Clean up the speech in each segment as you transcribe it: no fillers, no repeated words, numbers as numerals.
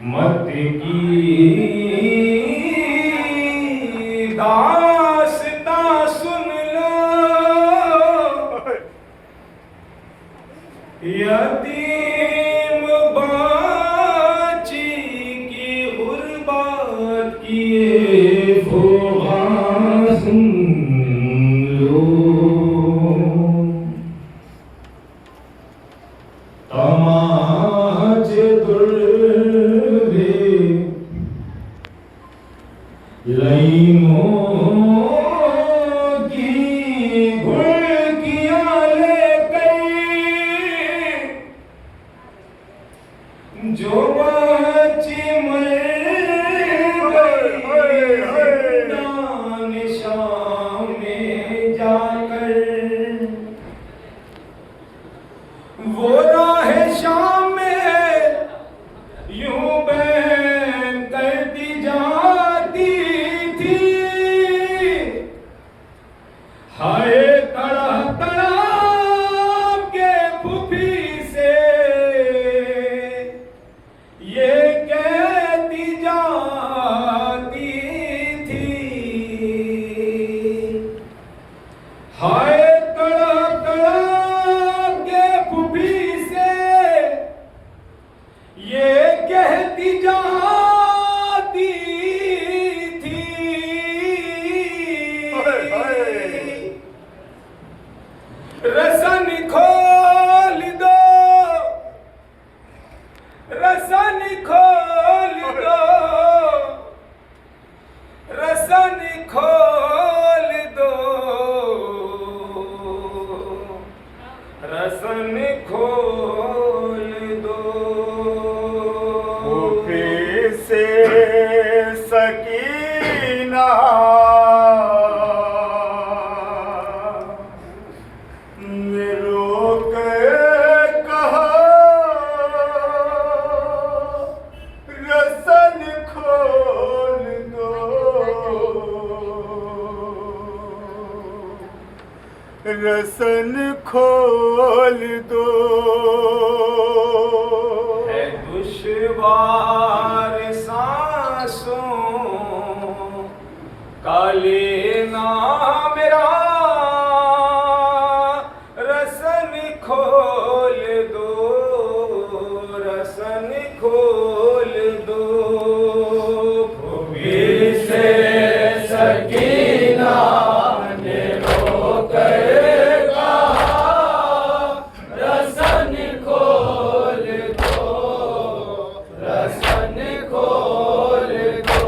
मत की दास्तां सुन लो, यतीम बाची की गुरबात की फुगान सुन लो। तमाच दुर्गे लाइनों की घुड़कियां लेकर जो बच्ची मर गई दान शाम में जाकर, वो राह शाम में यूं बैन कर दी जाती थी। हाय तड़ा तड़ा के फूफी से ये कहती जाती थी। हाय तड़ा तड़ा के फूफी से ये कहती जाती थी। रसन खोल दो, रसन खोल दो, रसन खोल दो, रसन खोल दो। फिर से सकीना रोक कहा, रसन खोल दो, रसन खोल दो। है दुश्वार सांसों का लेना मेरा, रसन खोल दो, रसन खोल दो। फिर से सकीना ने रोकर कहा, रसन खोल दो, रसन खोल दो।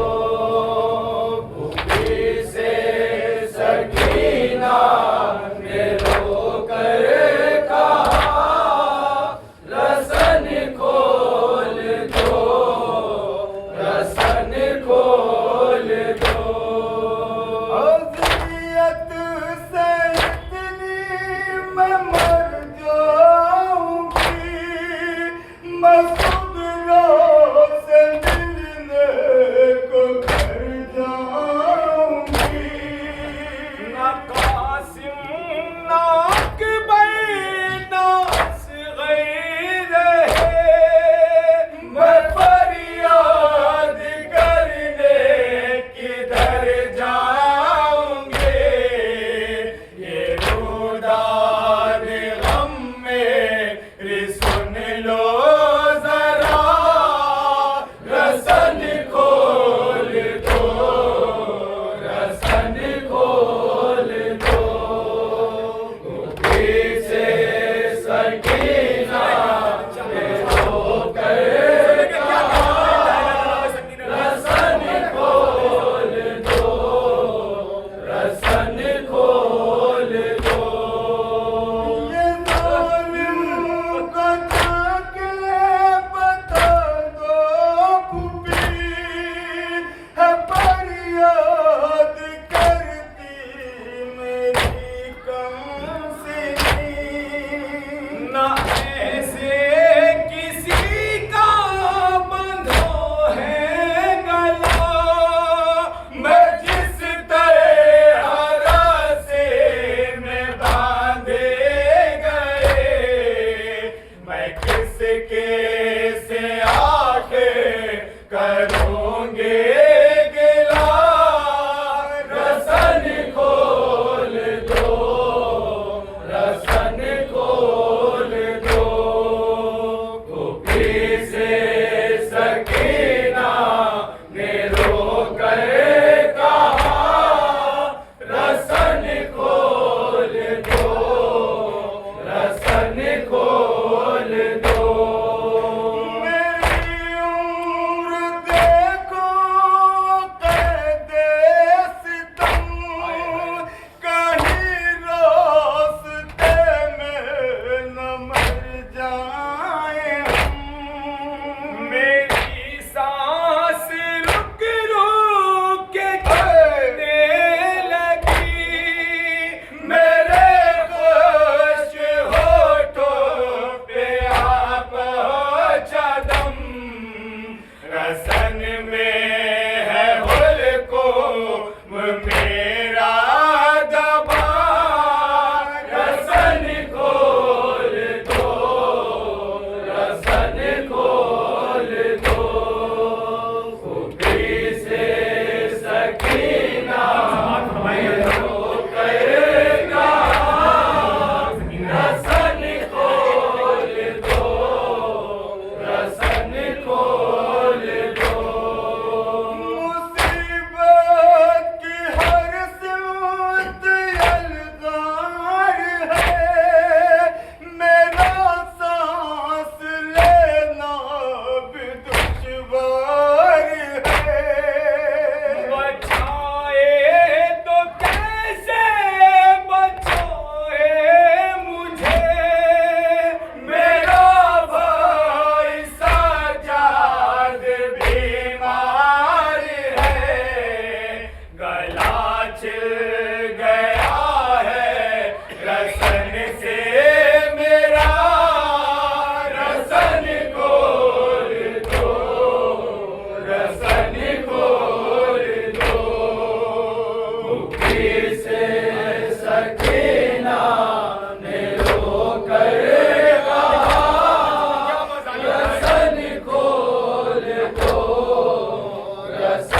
फिर से सकीना ने रोकर कहा, रसन खोल दो, रसन खोल दो। अज़ियत से इतनी मैं मर जाऊंगी, मैं सुबह से मिलने को घर जाऊंगी। ना कासिम ना अकबर ना असग़र है, मैं फरियाद करने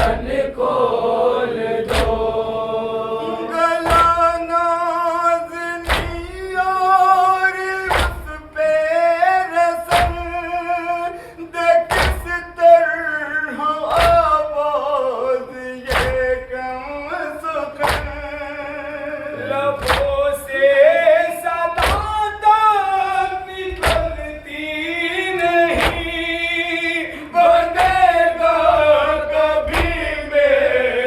बदन खोल दो। गला नाज़नी और उस पे रसम दे किस तरह आवाज़ ये कम सुखन। लबों से सदा तक निकलती नहीं, बनेगा कभी मेरा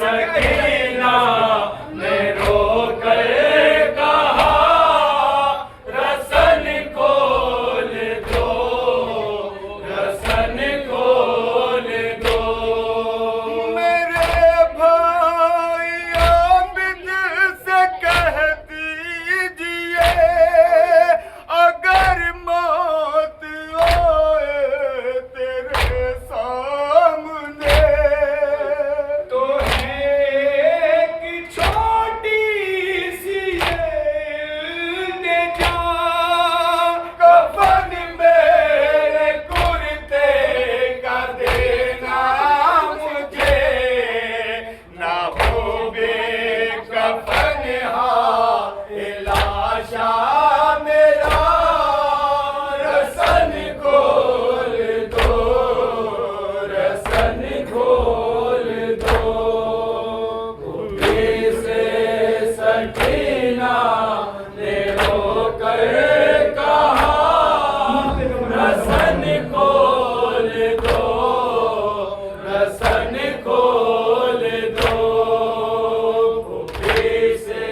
सकीना ने रोकर कहा रसन खोल दो, रसन खोल दो। मेरे भाई आबिद से कह दीजिए अगर मौत आए तेरे सामने तो है कि छोटी सी दे जा कफन मेरे कुर्ते का देना मुझे ना हो बेकफन लाशा मेरा रसन खोल दो, रसन खोल दो। खुदी से सकीना ने रोकर कहा रसन खोल दो, रसन खोल दो। खुदी से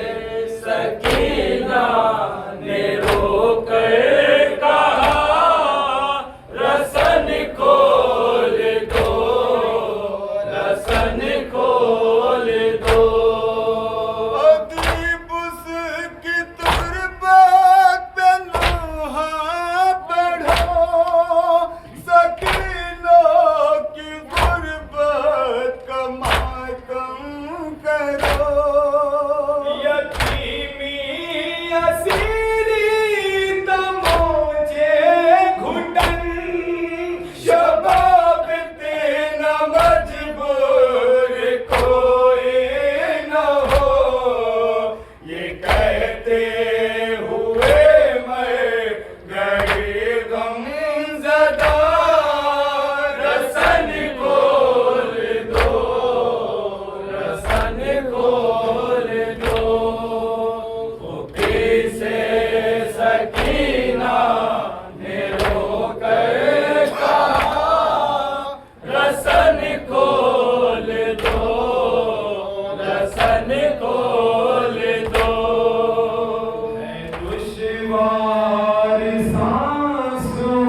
सकीना ने रोकर कहा रसन खोल दो, रसन खोल दो। अदीब उसकी तुरबत पे नूहा बढ़ो सकीनों की गुर्बत का मातम करो यतीमी असीरी तमोचे घुटन शबाब तेना मजबूर कोई न हो। ये कहते हुए मैं गई गमज़दा रसन खोल दो, रसन खोल दो। खुदी से सकीना ने रोकर कहा रसन खोल दो, रसन खोल दो। मैं दुश्वार सांसों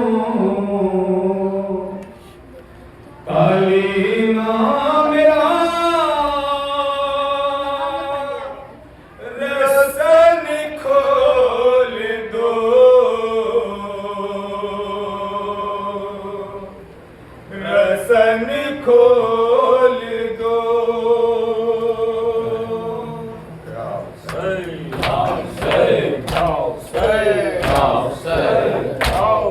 कालीना मेरा रसन खोल दो, रसन खोल दो।